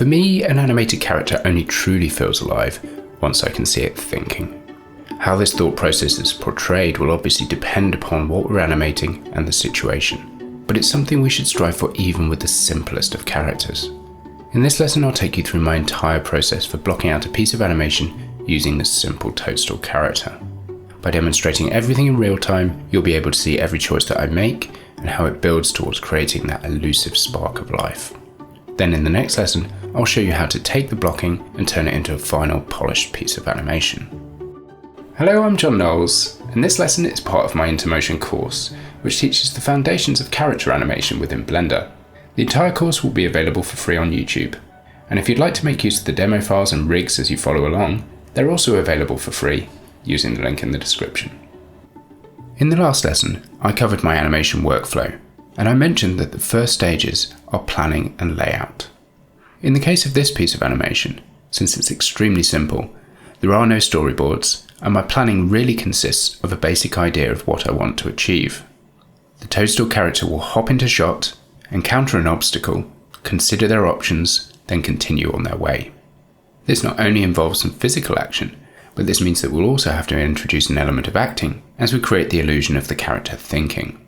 For me, an animated character only truly feels alive once I can see it thinking. How this thought process is portrayed will obviously depend upon what we're animating and the situation, but it's something we should strive for even with the simplest of characters. In this lesson, I'll take you through my entire process for blocking out a piece of animation using this simple Toadstool character. By demonstrating everything in real time, you'll be able to see every choice that I make and how it builds towards creating that elusive spark of life. Then in the next lesson, I'll show you how to take the blocking and turn it into a final polished piece of animation. Hello, I'm John Knowles, and this lesson is part of my Intermotion course, which teaches the foundations of character animation within Blender. The entire course will be available for free on YouTube, and if you'd like to make use of the demo files and rigs as you follow along, they're also available for free using the link in the description. In the last lesson, I covered my animation workflow, and I mentioned that the first stages are planning and layout. In the case of this piece of animation, since it's extremely simple, there are no storyboards, and my planning really consists of a basic idea of what I want to achieve. The Toadstool character will hop into shot, encounter an obstacle, consider their options, then continue on their way. This not only involves some physical action, but this means that we'll also have to introduce an element of acting as we create the illusion of the character thinking.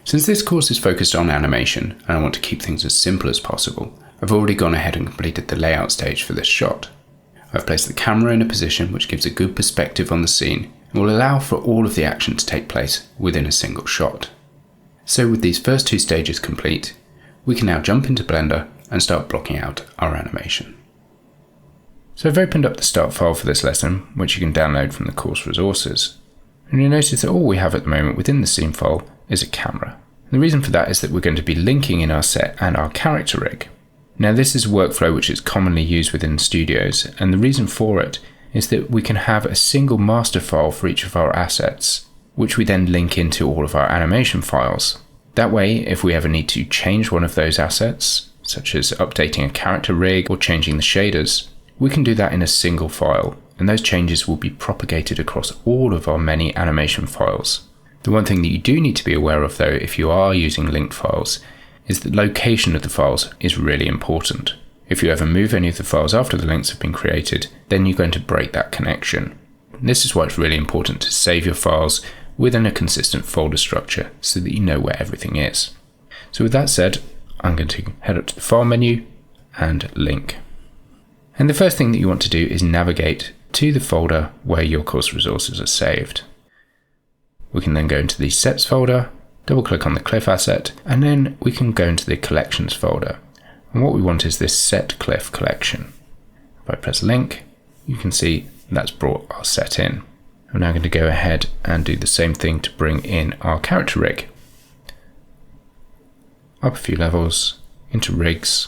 Since this course is focused on animation and I want to keep things as simple as possible, I've already gone ahead and completed the layout stage for this shot. I've placed the camera in a position which gives a good perspective on the scene and will allow for all of the action to take place within a single shot. So with these first two stages complete, we can now jump into Blender and start blocking out our animation. So I've opened up the start file for this lesson, which you can download from the course resources. And you'll notice that all we have at the moment within the scene file is a camera. The reason for that is that we're going to be linking in our set and our character rig. Now this is a workflow which is commonly used within studios, and the reason for it is that we can have a single master file for each of our assets, which we then link into all of our animation files. That way, if we ever need to change one of those assets, such as updating a character rig or changing the shaders, we can do that in a single file, and those changes will be propagated across all of our many animation files. The one thing that you do need to be aware of though, if you are using linked files, is that the location of the files is really important. If you ever move any of the files after the links have been created, then you're going to break that connection. This is why it's really important to save your files within a consistent folder structure so that you know where everything is. So with that said, I'm going to head up to the File menu and Link. And the first thing that you want to do is navigate to the folder where your course resources are saved. We can then go into the Sets folder, double click on the Cliff asset, and then we can go into the Collections folder. And what we want is this Set Cliff collection. If I press Link, you can see that's brought our set in. I'm now going to go ahead and do the same thing to bring in our character rig. Up a few levels, into Rigs,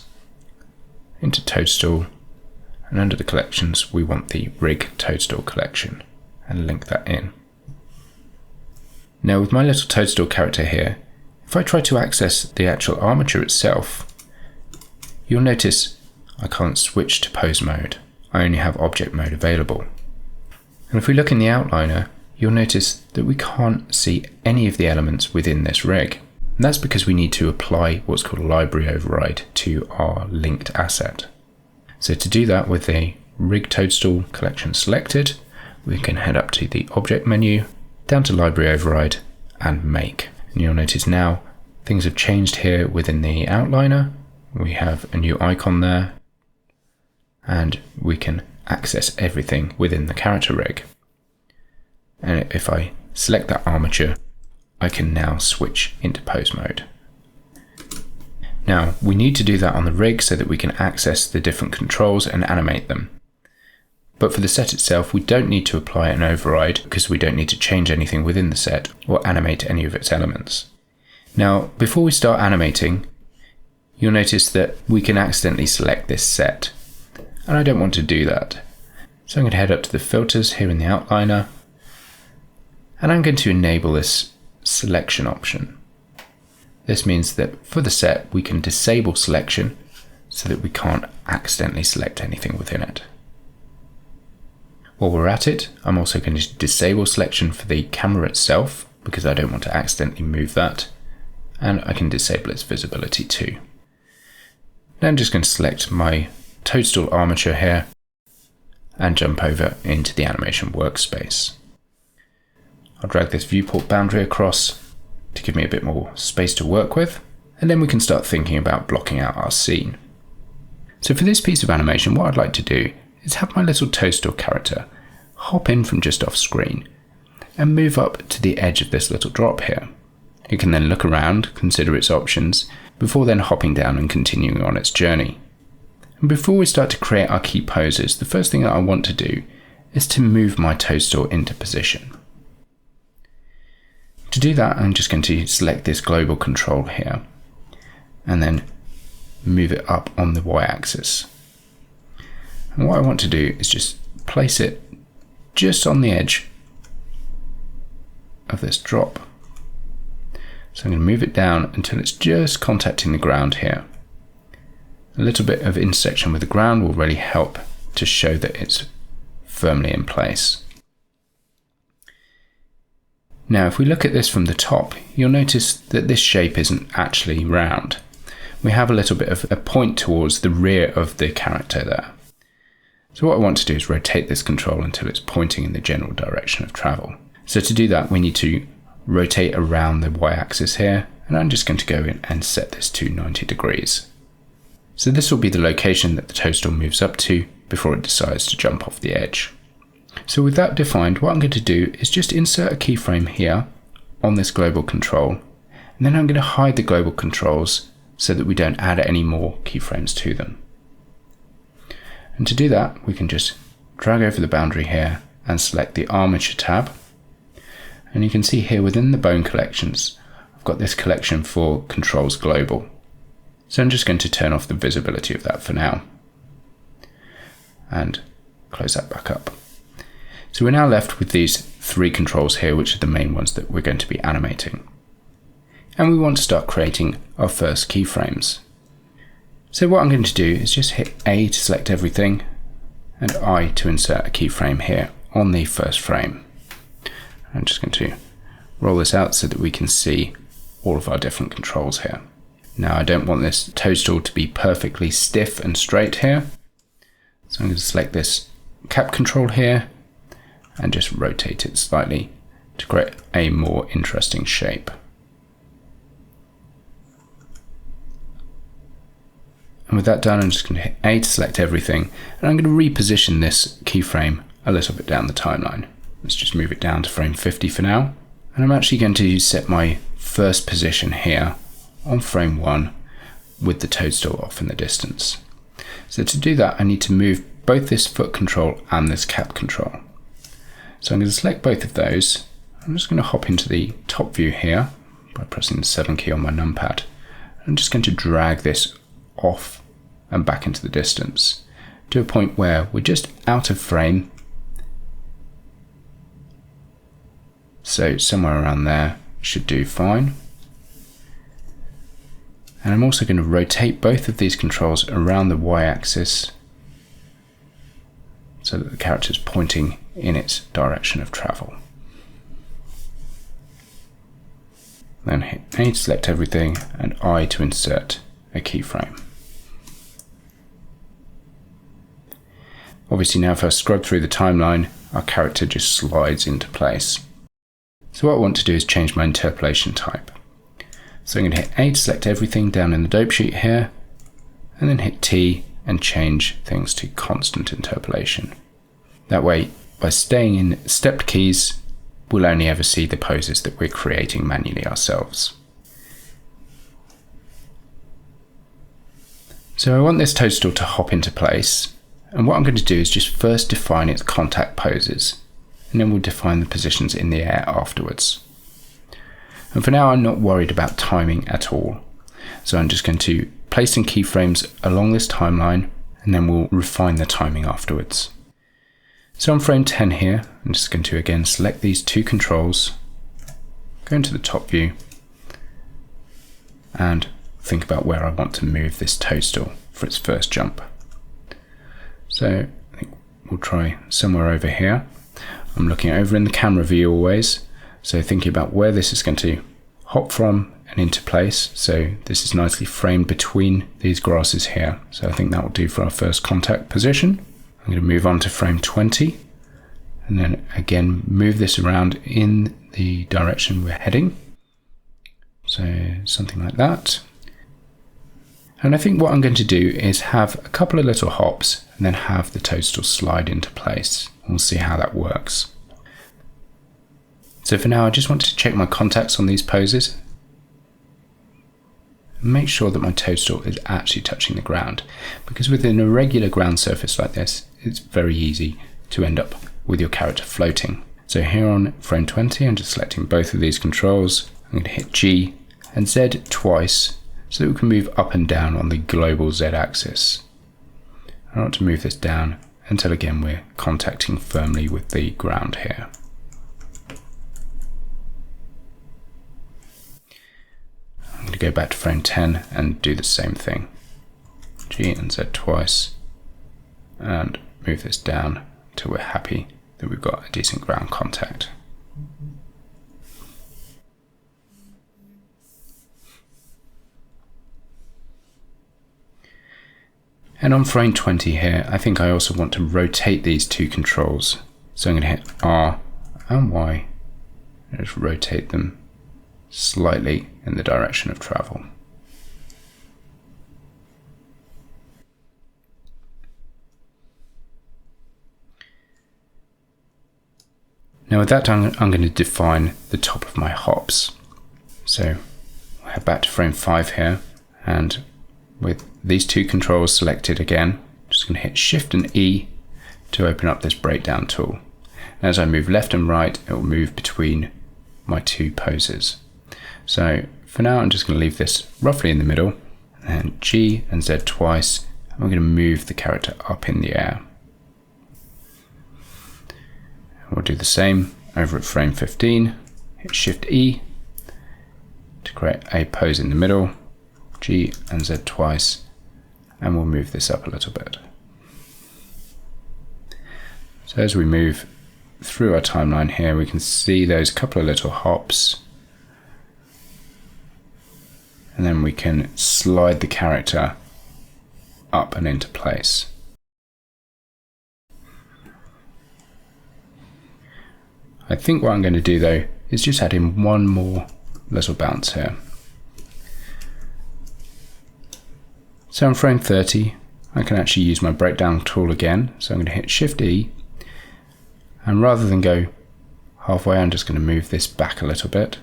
into Toadstool, and under the Collections we want the Rig Toadstool collection, and link that in. Now with my little Toadstool character here, if I try to access the actual armature itself, you'll notice I can't switch to pose mode. I only have object mode available. And if we look in the outliner, you'll notice that we can't see any of the elements within this rig. And that's because we need to apply what's called a library override to our linked asset. So to do that with the Rig Toadstool collection selected, we can head up to the Object menu, down to Library Override and Make. And you'll notice now things have changed here within the outliner. We have a new icon there, and we can access everything within the character rig. And if I select that armature, I can now switch into pose mode. Now we need to do that on the rig so that we can access the different controls and animate them. But for the set itself, we don't need to apply an override because we don't need to change anything within the set or animate any of its elements. Now, before we start animating, you'll notice that we can accidentally select this set, and I don't want to do that. So I'm going to head up to the filters here in the outliner, and I'm going to enable this selection option. This means that for the set, we can disable selection so that we can't accidentally select anything within it. While we're at it, I'm also going to disable selection for the camera itself because I don't want to accidentally move that, and I can disable its visibility too. Now I'm just going to select my toadstool armature here and jump over into the animation workspace. I'll drag this viewport boundary across to give me a bit more space to work with, and then we can start thinking about blocking out our scene. So for this piece of animation, what I'd like to do is have my little toadstool character hop in from just off screen and move up to the edge of this little drop here. It can then look around, consider its options, before then hopping down and continuing on its journey. And before we start to create our key poses, the first thing that I want to do is to move my toadstool into position. To do that, I'm just going to select this global control here and then move it up on the y-axis. And what I want to do is just place it just on the edge of this drop. So I'm going to move it down until it's just contacting the ground here. A little bit of intersection with the ground will really help to show that it's firmly in place. Now if we look at this from the top, you'll notice that this shape isn't actually round. We have a little bit of a point towards the rear of the character there. So what I want to do is rotate this control until it's pointing in the general direction of travel. So to do that, we need to rotate around the y-axis here, and I'm just going to go in and set this to 90 degrees. So this will be the location that the toadstool moves up to before it decides to jump off the edge. So with that defined, what I'm going to do is just insert a keyframe here on this global control, and then I'm going to hide the global controls so that we don't add any more keyframes to them. And to do that, we can just drag over the boundary here and select the armature tab. And you can see here within the bone collections, I've got this collection for controls global. So I'm just going to turn off the visibility of that for now and close that back up. So we're now left with these three controls here, which are the main ones that we're going to be animating. And we want to start creating our first keyframes. So what I'm going to do is just hit A to select everything and I to insert a keyframe here on the first frame. I'm just going to roll this out so that we can see all of our different controls here. Now I don't want this toadstool to be perfectly stiff and straight here. So I'm going to select this cap control here and just rotate it slightly to create a more interesting shape. And with that done, I'm just going to hit A to select everything, and I'm going to reposition this keyframe a little bit down the timeline. Let's just move it down to frame 50 for now. And I'm actually going to set my first position here on frame 1 with the toadstool off in the distance. So to do that, I need to move both this foot control and this cap control. So I'm going to select both of those. I'm just going to hop into the top view here by pressing the 7 key on my numpad. I'm just going to drag this off and back into the distance to a point where we're just out of frame. So somewhere around there should do fine. And I'm also going to rotate both of these controls around the y-axis so that the character is pointing in its direction of travel. Then hit A to select everything and I to insert a keyframe. Obviously now if I scrub through the timeline, our character just slides into place. So what I want to do is change my interpolation type. So I'm going to hit A to select everything down in the dope sheet here, and then hit T and change things to constant interpolation. That way, by staying in stepped keys, we'll only ever see the poses that we're creating manually ourselves. So I want this toadstool to hop into place, and what I'm going to do is just first define its contact poses, and then we'll define the positions in the air afterwards. And for now I'm not worried about timing at all, so I'm just going to place some keyframes along this timeline, and then we'll refine the timing afterwards. So on frame 10 here, I'm just going to again select these two controls, go into the top view, and think about where I want to move this toadstool for its first jump. So I think we'll try somewhere over here. I'm looking over in the camera view always, so thinking about where this is going to hop from and into place. So this is nicely framed between these grasses here. So I think that will do for our first contact position. I'm going to move on to frame 20 and then again move this around in the direction we're heading. So something like that. And I think what I'm going to do is have a couple of little hops and then have the toadstool slide into place. We'll see how that works. So for now, I just want to check my contacts on these poses. Make sure that my toadstool is actually touching the ground, because with an irregular ground surface like this, it's very easy to end up with your character floating. So here on frame 20, I'm just selecting both of these controls. I'm going to hit G and Z twice so that we can move up and down on the global Z axis. I want to move this down until again we're contacting firmly with the ground here. I'm going to go back to frame 10 and do the same thing. G and Z twice and move this down until we're happy that we've got a decent ground contact. And on frame 20 here, I think I also want to rotate these two controls. So I'm going to hit R and Y and just rotate them slightly in the direction of travel. Now with that done, I'm going to define the top of my hops. So I'll head back to frame 5 here, and with these two controls selected again, I'm just going to hit Shift and E to open up this breakdown tool. And as I move left and right, it will move between my two poses. So for now, I'm just going to leave this roughly in the middle, and G and Z twice, and we're going to move the character up in the air. We'll do the same over at frame 15, hit Shift E to create a pose in the middle, G and Z twice, and we'll move this up a little bit. So as we move through our timeline here, we can see those couple of little hops, and then we can slide the character up and into place. I think what I'm going to do though is just add in one more little bounce here. So on frame 30, I can actually use my breakdown tool again. So I'm going to hit Shift E, and rather than go halfway, I'm just going to move this back a little bit.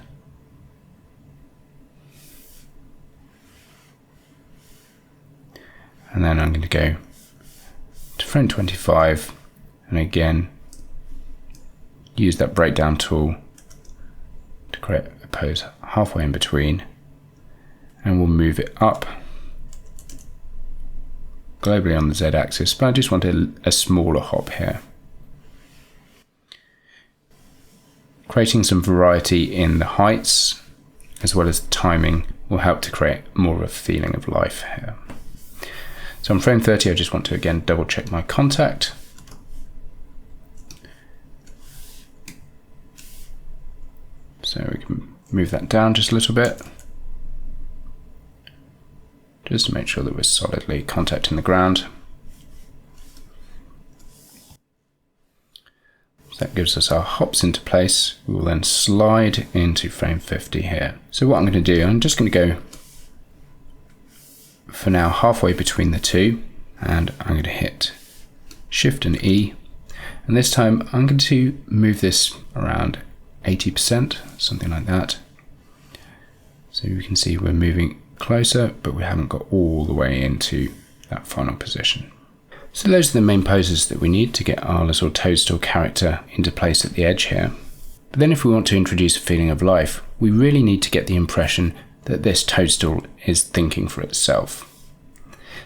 And then I'm going to go to frame 25 and again use that breakdown tool to create a pose halfway in between, and we'll move it up globally on the Z axis, but I just want a smaller hop here. Creating some variety in the heights as well as timing will help to create more of a feeling of life here. So on frame 30, I just want to again double check my contact. So we can move that down just a little bit, just to make sure that we're solidly contacting the ground. So that gives us our hops into place. We will then slide into frame 50 here. So what I'm going to do, I'm just going to go for now halfway between the two, and I'm going to hit Shift and E, and this time I'm going to move this around 80%, something like that. So you can see we're moving closer, but we haven't got all the way into that final position. So those are the main poses that we need to get our little toadstool character into place at the edge here. But then if we want to introduce a feeling of life, we really need to get the impression that this toadstool is thinking for itself.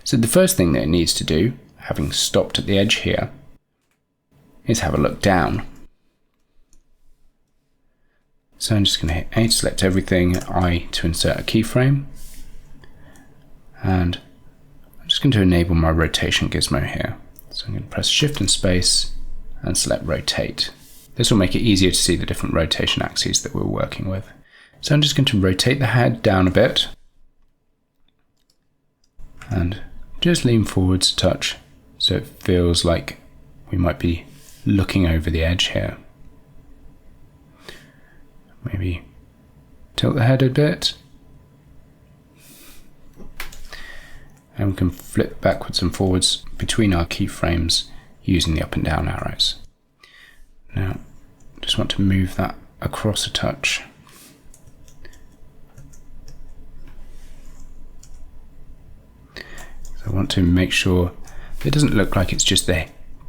So the first thing that it needs to do, having stopped at the edge here, is have a look down. So I'm just going to hit A to select everything, I to insert a keyframe, and I'm just going to enable my rotation gizmo here. So I'm going to press Shift and space and select rotate. This will make it easier to see the different rotation axes that we're working with. So I'm just going to rotate the head down a bit and just lean forwards a touch so it feels like we might be looking over the edge here. Maybe tilt the head a bit. And we can flip backwards and forwards between our keyframes using the up and down arrows. Now, just want to move that across a touch. So I want to make sure it doesn't look like it's just the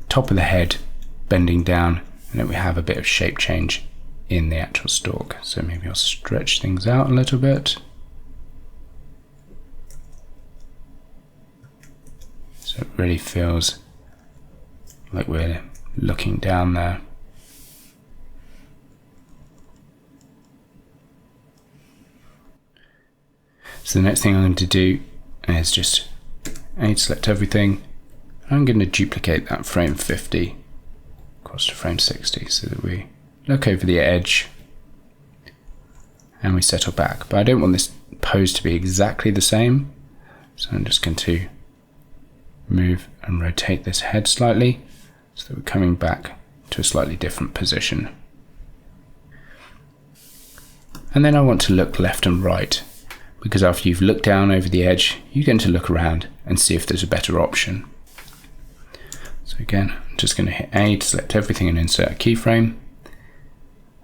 top of the head bending down and that we have a bit of shape change in the actual stalk. So maybe I'll stretch things out a little bit. So it really feels like we're looking down there. So the next thing I'm going to do is just select everything. I'm going to duplicate that frame 50 across to frame 60 so that we look over the edge and we settle back. But I don't want this pose to be exactly the same, so I'm just going to move and rotate this head slightly so that we're coming back to a slightly different position. And then I want to look left and right, because after you've looked down over the edge, you're going to look around and see if there's a better option. So again, I'm just going to hit A to select everything and insert a keyframe.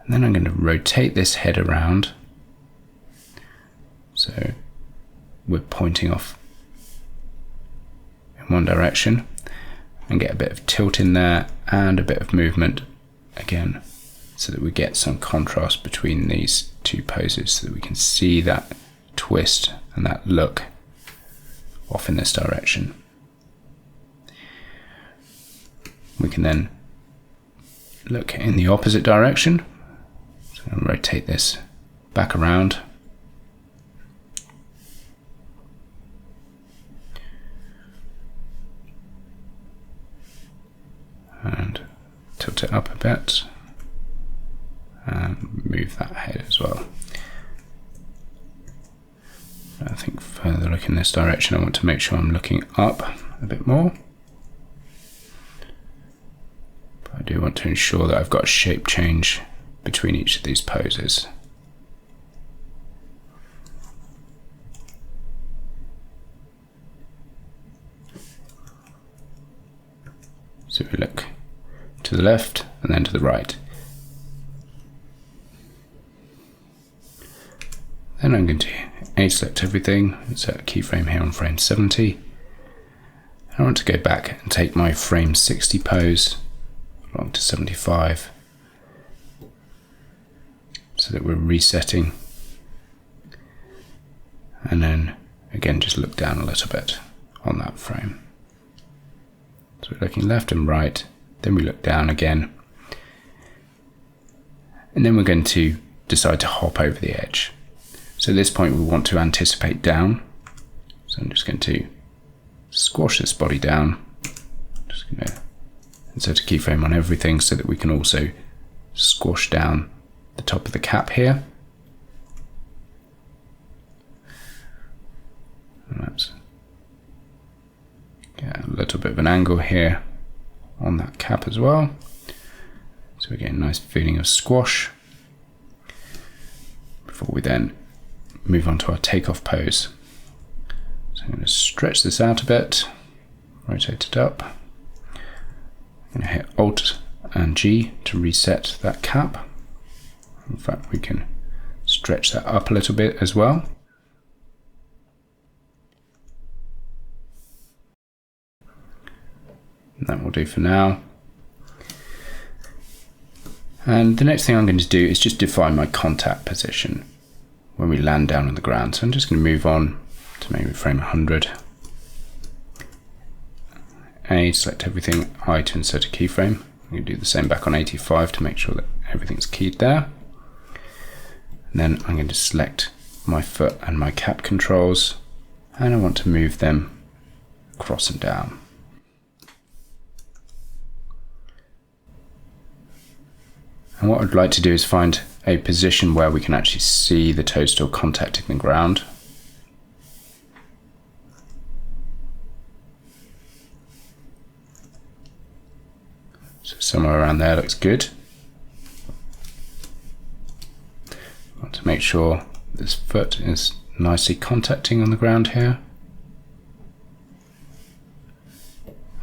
And then I'm going to rotate this head around so we're pointing off in one direction, and get a bit of tilt in there and a bit of movement again so that we get some contrast between these two poses so that we can see that twist and that look off in this direction. We can then look in the opposite direction, so I'm going to rotate this back around. And tilt it up a bit and move that head as well. I think further look in this direction, I want to make sure I'm looking up a bit more. But I do want to ensure that I've got a shape change between each of these poses. So we look to the left and then to the right. Then I'm going to select everything, insert a keyframe here on frame 70. I want to go back and take my frame 60 pose along to 75 so that we're resetting, and then again just look down a little bit on that frame. So we're looking left and right, then we look down again, and then we're going to decide to hop over the edge. So at this point we want to anticipate down, so I'm just going to squash this body down, just going to insert a keyframe on everything so that we can also squash down the top of the cap here. And that's get a little bit of an angle here on that cap as well, so we get a nice feeling of squash before we then move on to our takeoff pose. So I'm going to stretch this out a bit, rotate it up. I'm going to hit Alt and G to reset that cap. In fact, we can stretch that up a little bit as well. And that will do for now. And the next thing I'm going to do is just define my contact position when we land down on the ground. So I'm just going to move on to maybe frame 100. A, select everything, I to insert a keyframe. I'm going to do the same back on 85 to make sure that everything's keyed there. And then I'm going to select my foot and my cap controls, and I want to move them across and down. And what I'd like to do is find a position where we can actually see the toadstool contacting the ground. So somewhere around there looks good. I want to make sure this foot is nicely contacting on the ground here.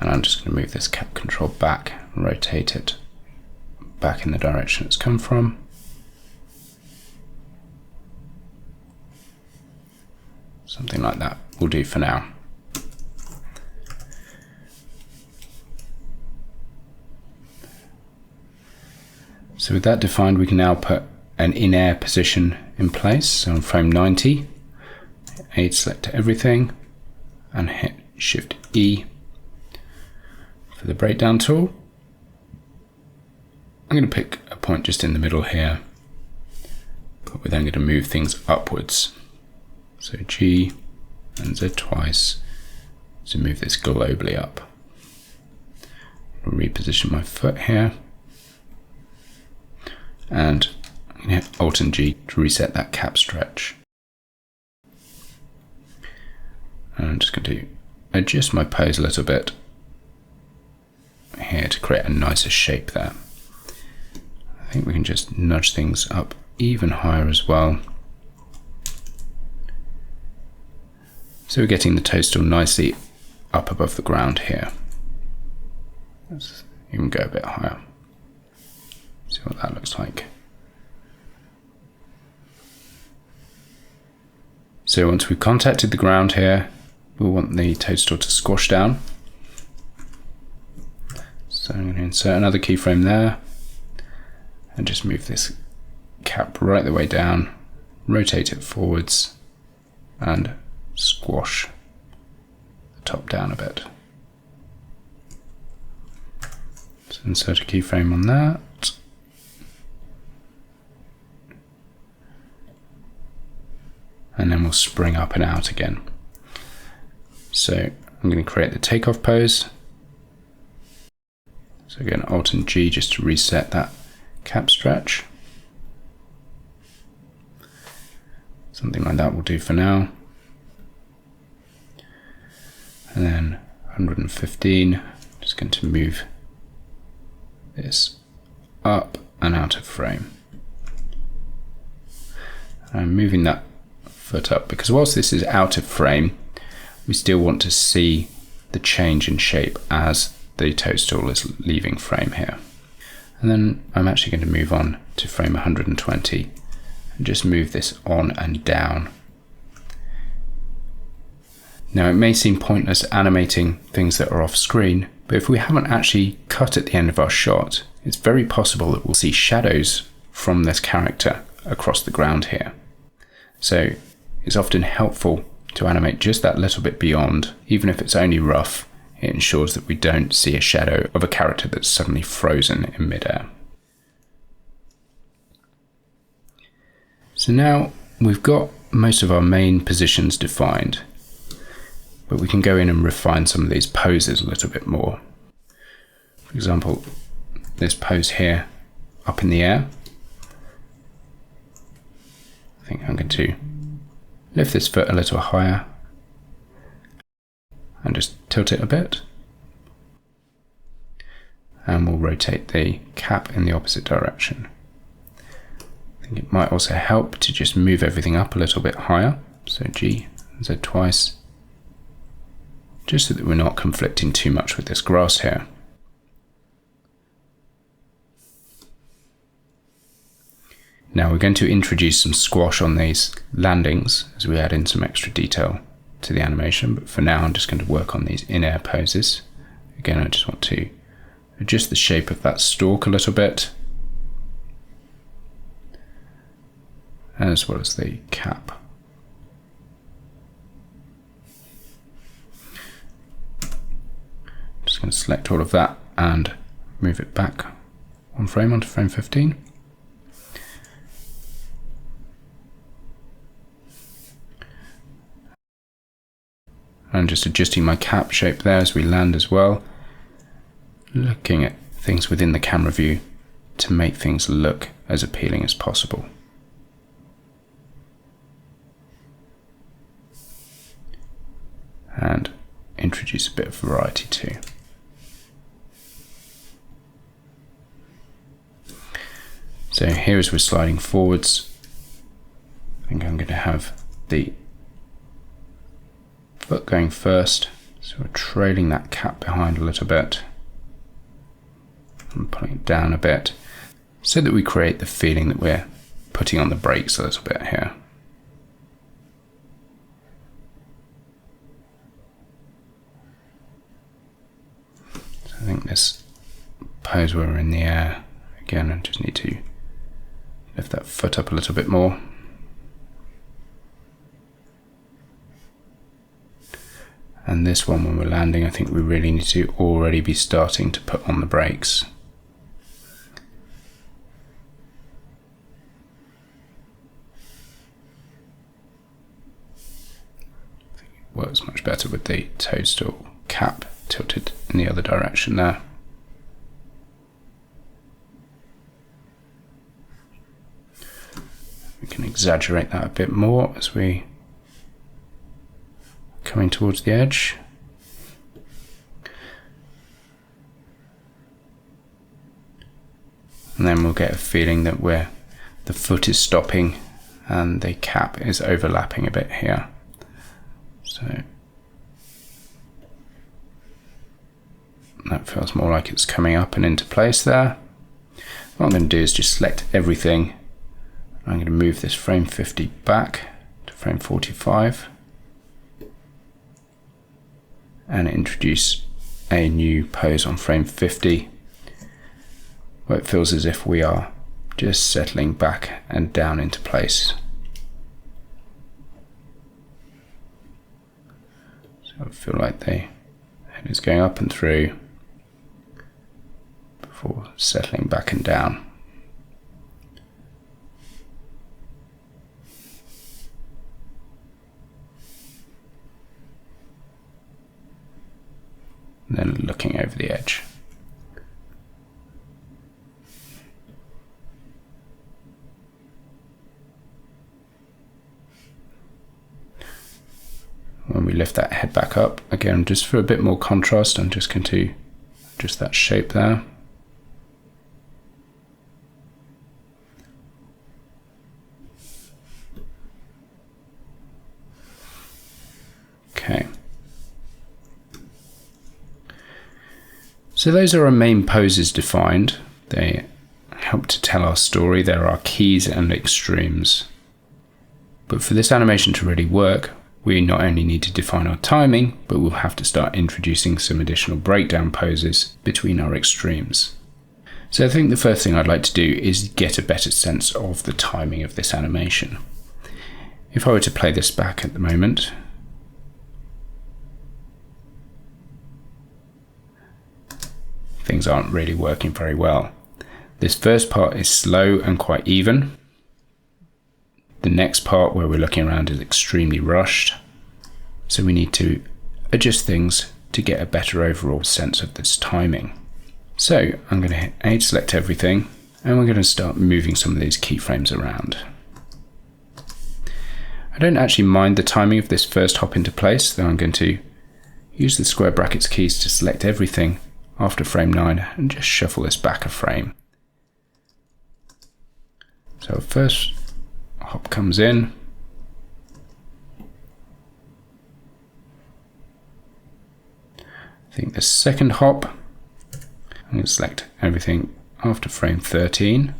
And I'm just going to move this cap control back and rotate it back in the direction it's come from. Something like that will do for now. So with that defined, we can now put an in-air position in place. So on frame 90, A to select everything and hit Shift E for the breakdown tool. I'm going to pick a point just in the middle here, but we're then going to move things upwards. So G and Z twice to move this globally up. I'll reposition my foot here. And I'm going to hit Alt and G to reset that cap stretch. And I'm just going to adjust my pose a little bit here to create a nicer shape there. I think we can just nudge things up even higher as well. So we're getting the toadstool nicely up above the ground here. Let's even go a bit higher. See what that looks like. So once we've contacted the ground here, we'll want the toadstool to squash down. So I'm going to insert another keyframe there and just move this cap right the way down, rotate it forwards and squash the top down a bit. So insert a keyframe on that. And then we'll spring up and out again. So I'm going to create the takeoff pose. So again, Alt and G just to reset that cap stretch. Something like that will do for now. And then 115, just going to move this up and out of frame. I'm moving that foot up because whilst this is out of frame, we still want to see the change in shape as the toadstool is leaving frame here. And then I'm actually going to move on to frame 120 and just move this on and down. Now it may seem pointless animating things that are off screen, but if we haven't actually cut at the end of our shot, it's very possible that we'll see shadows from this character across the ground here. So it's often helpful to animate just that little bit beyond, even if it's only rough. It ensures that we don't see a shadow of a character that's suddenly frozen in midair. So now we've got most of our main positions defined, but we can go in and refine some of these poses a little bit more. For example, this pose here up in the air. I think I'm going to lift this foot a little higher and just tilt it a bit. And we'll rotate the cap in the opposite direction. I think it might also help to just move everything up a little bit higher. So G and Z twice, just so that we're not conflicting too much with this grass here. Now we're going to introduce some squash on these landings as we add in some extra detail to the animation, but for now I'm just going to work on these in-air poses. Again, I just want to adjust the shape of that stalk a little bit, as well as the cap. Just going to select all of that and move it back one frame onto frame 15. And just adjusting my cap shape there as we land as well. Looking at things within the camera view to make things look as appealing as possible. And introduce a bit of variety too. So here as we're sliding forwards, I think I'm going to have the foot going first, so we're trailing that cap behind a little bit and pulling it down a bit so that we create the feeling that we're putting on the brakes a little bit here. So I think this pose where we're in the air, again, I just need to lift that foot up a little bit more. And this one, when we're landing, I think we really need to already be starting to put on the brakes. I think it works much better with the toadstool cap tilted in the other direction there. We can exaggerate that a bit more as we coming towards the edge. And then we'll get a feeling that the foot is stopping and the cap is overlapping a bit here. So that feels more like it's coming up and into place there. What I'm going to do is just select everything. I'm going to move this frame 50 back to frame 45. And introduce a new pose on frame 50 where it feels as if we are just settling back and down into place. So I feel like the head is going up and through before settling back and down. And then looking over the edge. When we lift that head back up, again, just for a bit more contrast, I'm just going to adjust that shape there. Okay. So those are our main poses defined. They help to tell our story. There are keys and extremes. But for this animation to really work, we not only need to define our timing, but we'll have to start introducing some additional breakdown poses between our extremes. So I think the first thing I'd like to do is get a better sense of the timing of this animation. If I were to play this back at the moment, things aren't really working very well. This first part is slow and quite even. The next part where we're looking around is extremely rushed. So we need to adjust things to get a better overall sense of this timing. So I'm going to hit A to select everything, and we're going to start moving some of these keyframes around. I don't actually mind the timing of this first hop into place, though I'm going to use the square brackets keys to select everything after frame 9 and just shuffle this back a frame. So first hop comes in. I think the second hop, I'm going to select everything after frame 13.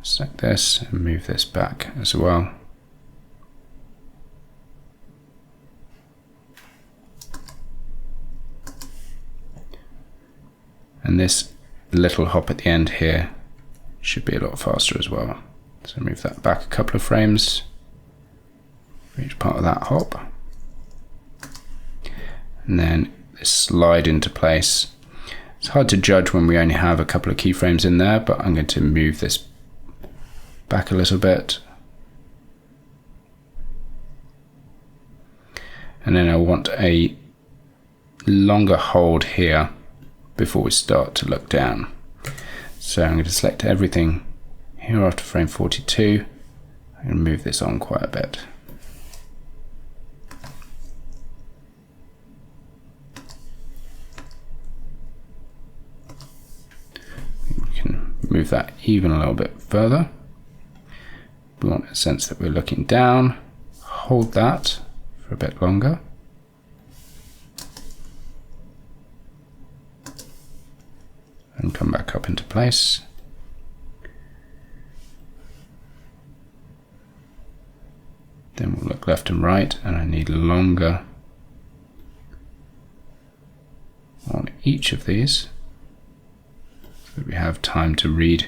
Select this and move this back as well. And this little hop at the end here should be a lot faster as well. So move that back a couple of frames for each part of that hop. And then this slide into place. It's hard to judge when we only have a couple of keyframes in there, but I'm going to move this back a little bit. And then I want a longer hold here before we start to look down. So I'm going to select everything here after frame 42 and move this on quite a bit. We can move that even a little bit further. We want a sense that we're looking down. Hold that for a bit longer. And come back up into place. Then we'll look left and right, and I need longer on each of these so that we have time to read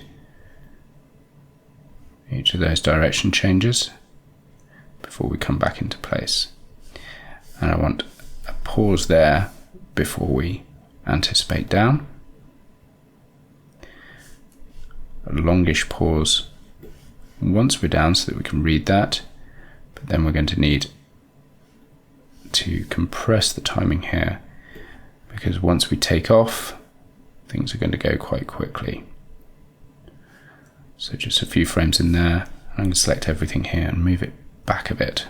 each of those direction changes before we come back into place. And I want a pause there before we anticipate down. A longish pause once we're down so that we can read that, but then we're going to need to compress the timing here, because once we take off, things are going to go quite quickly. So just a few frames in there. I'm going to select everything here and move it back a bit.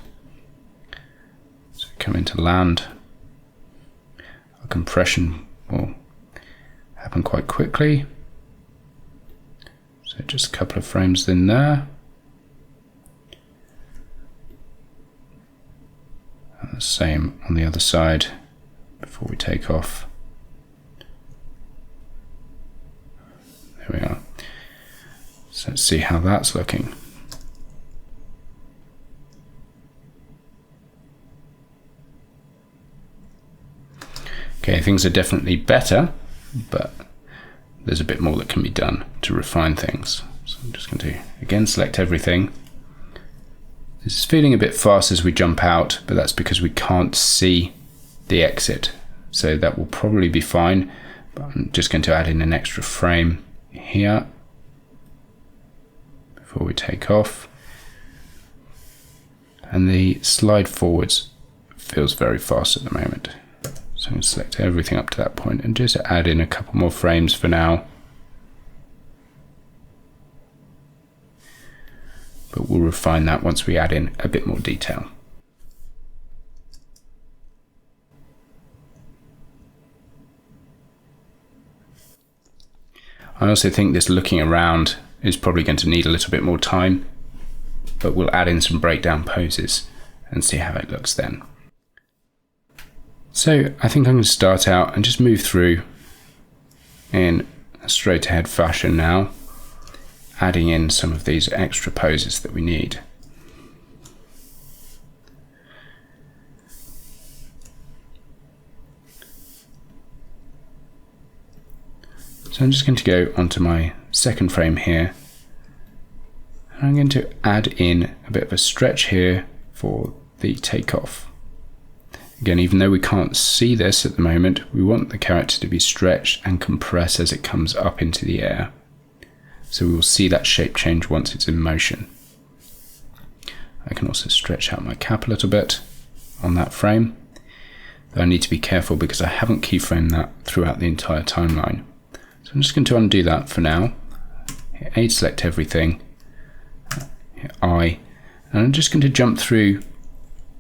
So come into land. Our compression will happen quite quickly. So just a couple of frames in there. And the same on the other side before we take off. There we are. So let's see how that's looking. Okay, things are definitely better, but there's a bit more that can be done to refine things. So I'm just going to, again, select everything. This is feeling a bit fast as we jump out, but that's because we can't see the exit. So that will probably be fine, but I'm just going to add in an extra frame here before we take off. And the slide forwards feels very fast at the moment. So I'm going to select everything up to that point and just add in a couple more frames for now. But we'll refine that once we add in a bit more detail. I also think this looking around is probably going to need a little bit more time, but we'll add in some breakdown poses and see how it looks then. So I think I'm going to start out and just move through in a straight ahead fashion now, adding in some of these extra poses that we need. So I'm just going to go onto my second frame here, and I'm going to add in a bit of a stretch here for the takeoff. Again, even though we can't see this at the moment, we want the character to be stretched and compress as it comes up into the air. So we will see that shape change once it's in motion. I can also stretch out my cap a little bit on that frame. Though I need to be careful because I haven't keyframed that throughout the entire timeline. So I'm just going to undo that for now. Hit A to select everything. Hit I. And I'm just going to jump through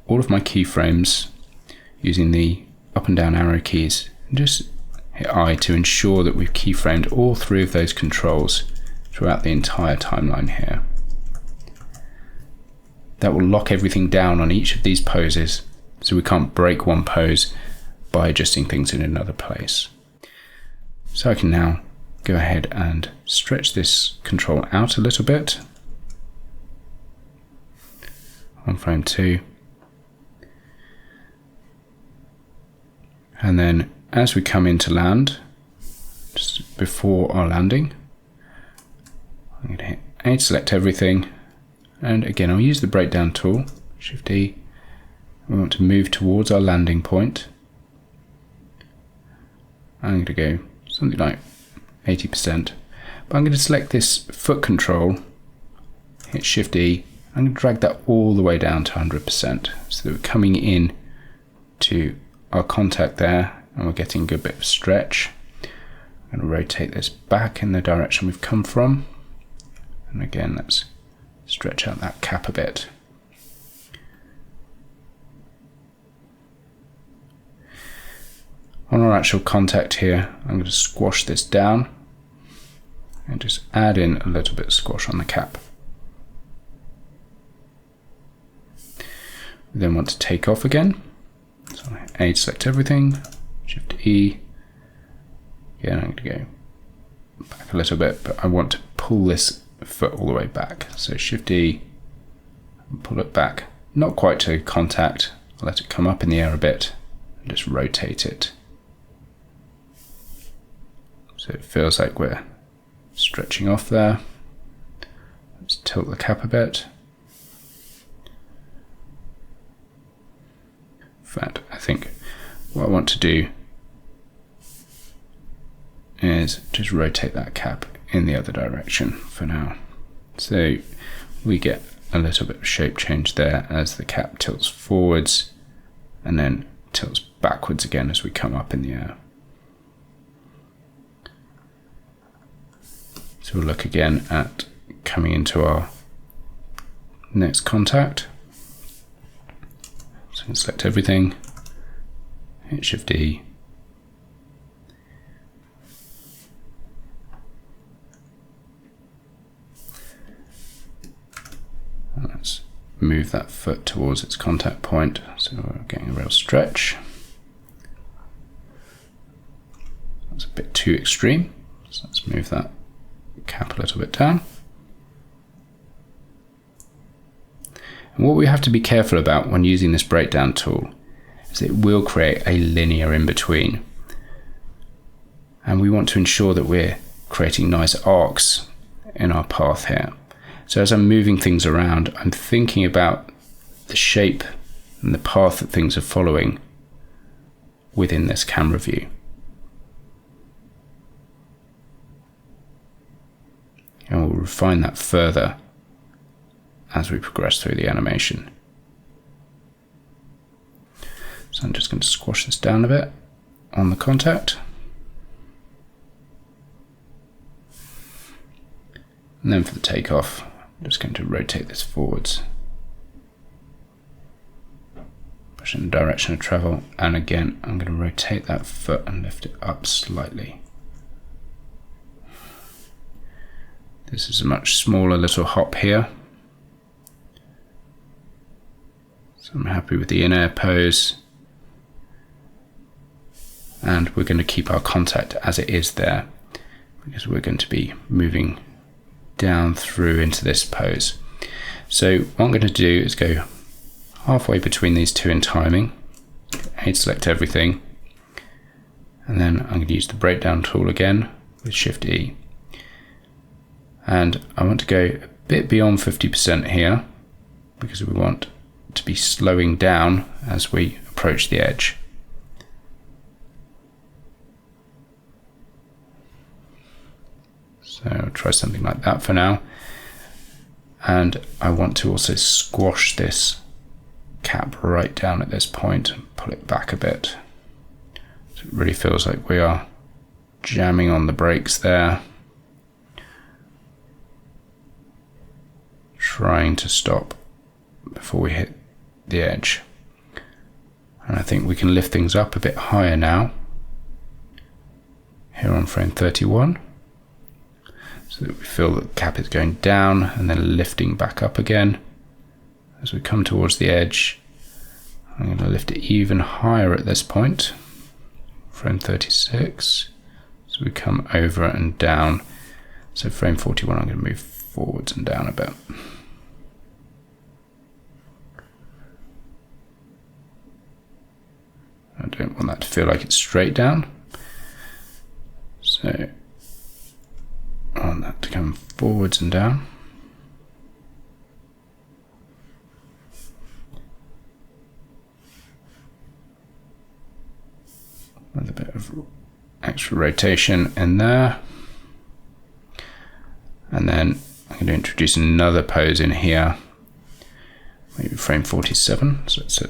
all of my keyframes using the up and down arrow keys, and just hit I to ensure that we've keyframed all three of those controls throughout the entire timeline here. That will lock everything down on each of these poses, so we can't break one pose by adjusting things in another place. So I can now go ahead and stretch this control out a little bit on frame 2. And then as we come into land, just before our landing, I'm going to hit A to select everything. And again, I'll use the breakdown tool, Shift E. We want to move towards our landing point. I'm going to go something like 80%. But I'm going to select this foot control, hit Shift E. I'm going to drag that all the way down to 100% so that we're coming in to our contact there and we're getting a good bit of stretch. I'm going to rotate this back in the direction we've come from, and again let's stretch out that cap a bit. On our actual contact here, I'm going to squash this down and just add in a little bit of squash on the cap. We then want to take off again. So A to select everything, Shift E. Again, I'm going to go back a little bit, but I want to pull this foot all the way back. So Shift E, and pull it back, not quite to contact. I'll let it come up in the air a bit and just rotate it. So it feels like we're stretching off there. Let's tilt the cap a bit. In fact, I think what I want to do is just rotate that cap in the other direction for now. So we get a little bit of shape change there as the cap tilts forwards and then tilts backwards again as we come up in the air. So we'll look again at coming into our next contact. So I'm going to select everything, hit Shift E, and let's move that foot towards its contact point so we're getting a real stretch. That's a bit too extreme, so let's move that cap a little bit down. And what we have to be careful about when using this breakdown tool is it will create a linear in between, and we want to ensure that we're creating nice arcs in our path here. So as I'm moving things around, I'm thinking about the shape and the path that things are following within this camera view. And we'll refine that further as we progress through the animation. So I'm just going to squash this down a bit on the contact. And then for the takeoff, I'm just going to rotate this forwards. Push in the direction of travel, and again, I'm going to rotate that foot and lift it up slightly. This is a much smaller little hop here. So I'm happy with the in-air pose. And we're going to keep our contact as it is there, because we're going to be moving down through into this pose. So what I'm going to do is go halfway between these two in timing, A to select everything, and then I'm going to use the breakdown tool again with Shift E. And I want to go a bit beyond 50% here, because we want to be slowing down as we approach the edge. So I'll try something like that for now. And I want to also squash this cap right down at this point and pull it back a bit. So it really feels like we are jamming on the brakes there, trying to stop before we hit the edge. And I think we can lift things up a bit higher now, here on frame 31, so that we feel that the cap is going down and then lifting back up again. As we come towards the edge, I'm going to lift it even higher at this point, frame 36, so we come over and down. So frame 41, I'm going to move forwards and down a bit. I don't want that to feel like it's straight down, so I want that to come forwards and down. With a bit of extra rotation in there. And then I'm going to introduce another pose in here, maybe frame 47. So let's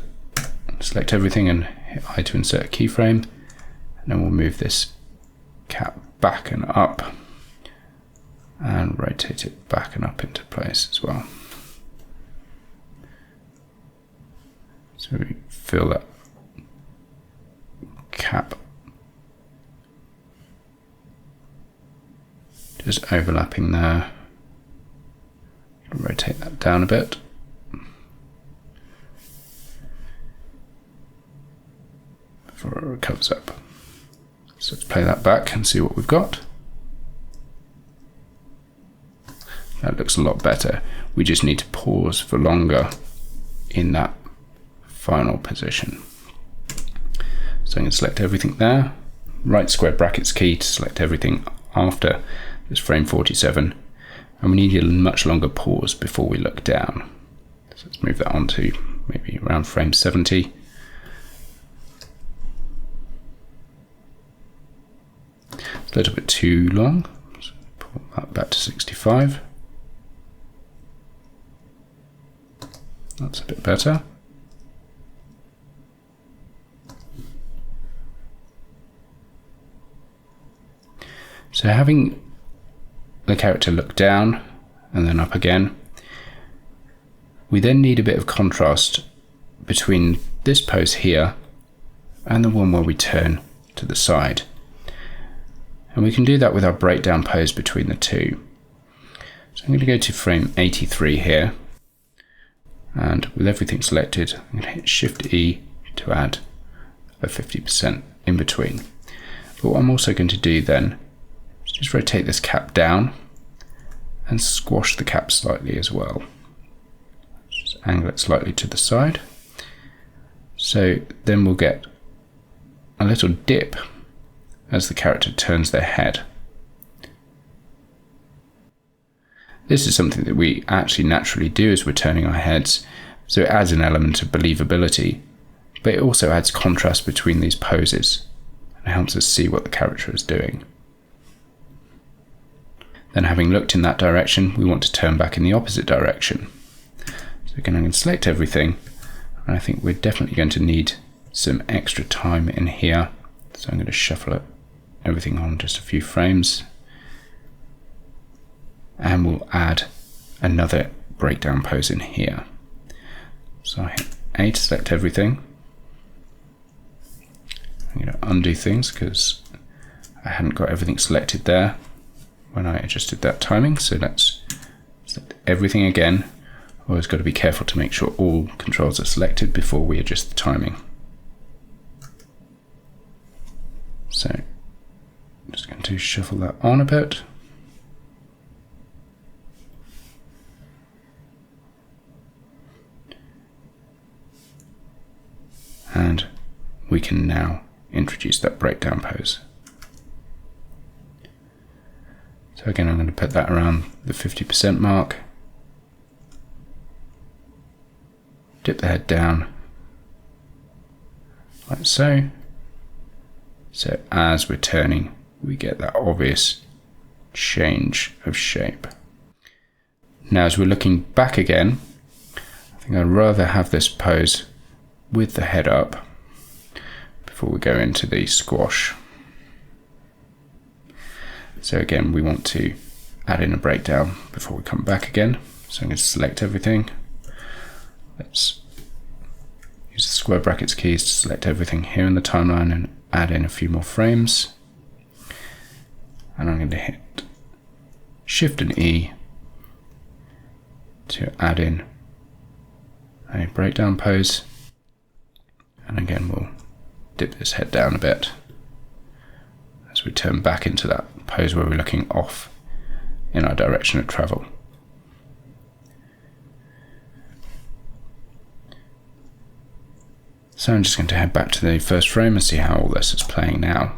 select everything and hit I to insert a keyframe, And then we'll move this cap back and up and rotate it back and up into place as well. So we feel that cap just overlapping there. Rotate that down a bit. Before it recovers up. So let's play that back and see what we've got. That looks a lot better. We just need to pause for longer in that final position. So I'm going to select everything there. Right square brackets key to select everything after this frame 47. And we need a much longer pause before we look down. So let's move that on to maybe around frame 70. It's a little bit too long. So pull that back to 65. That's a bit better. So having the character look down and then up again, we then need a bit of contrast between this pose here and the one where we turn to the side. And we can do that with our breakdown pose between the two. So I'm going to go to frame 83 here, and with everything selected, I'm going to hit Shift E to add a 50% in between. But what I'm also going to do then is just rotate this cap down and squash the cap slightly as well. Just angle it slightly to the side. So then we'll get a little dip as the character turns their head. This is something that we actually naturally do as we're turning our heads, so it adds an element of believability, but it also adds contrast between these poses and helps us see what the character is doing. Then, having looked in that direction, we want to turn back in the opposite direction. So again, I'm going to select everything, and I think we're definitely going to need some extra time in here. So I'm going to shuffle everything on just a few frames, and we'll add another breakdown pose in here. So I hit A to select everything. I'm going to undo things because I hadn't got everything selected there when I adjusted that timing. So let's select everything again. Always got to be careful to make sure all controls are selected before we adjust the timing. So I'm just going to shuffle that on a bit. And we can now introduce that breakdown pose. So again, I'm going to put that around the 50% mark. Dip the head down, like so. So as we're turning, we get that obvious change of shape. Now as we're looking back again, I think I'd rather have this pose with the head up before we go into the squash. So again, we want to add in a breakdown before we come back again. So I'm going to select everything. Let's use the square brackets keys to select everything here in the timeline and add in a few more frames. And I'm going to hit Shift and E to add in a breakdown pose. And again, we'll dip this head down a bit as we turn back into that pose where we're looking off in our direction of travel. So I'm just going to head back to the first frame and see how all this is playing now.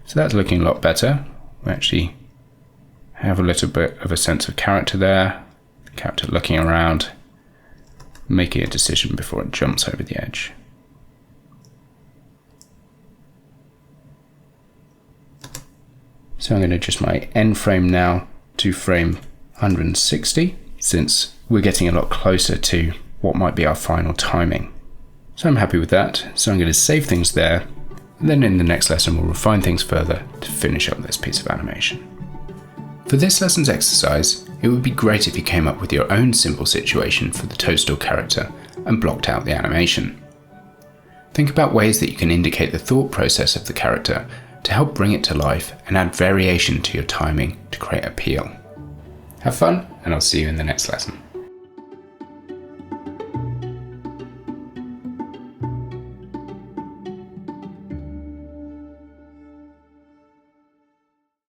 So that's looking a lot better. We actually have a little bit of a sense of character there. The character looking around, making a decision before it jumps over the edge. So I'm going to adjust my end frame now to frame 160. since we're getting a lot closer to what might be our final timing. So I'm happy with that, so I'm going to save things there, and then in the next lesson we'll refine things further to finish up this piece of animation. For this lesson's exercise, it would be great if you came up with your own simple situation for the toadstool character and blocked out the animation. Think about ways that you can indicate the thought process of the character to help bring it to life and add variation to your timing to create appeal. Have fun, and I'll see you in the next lesson.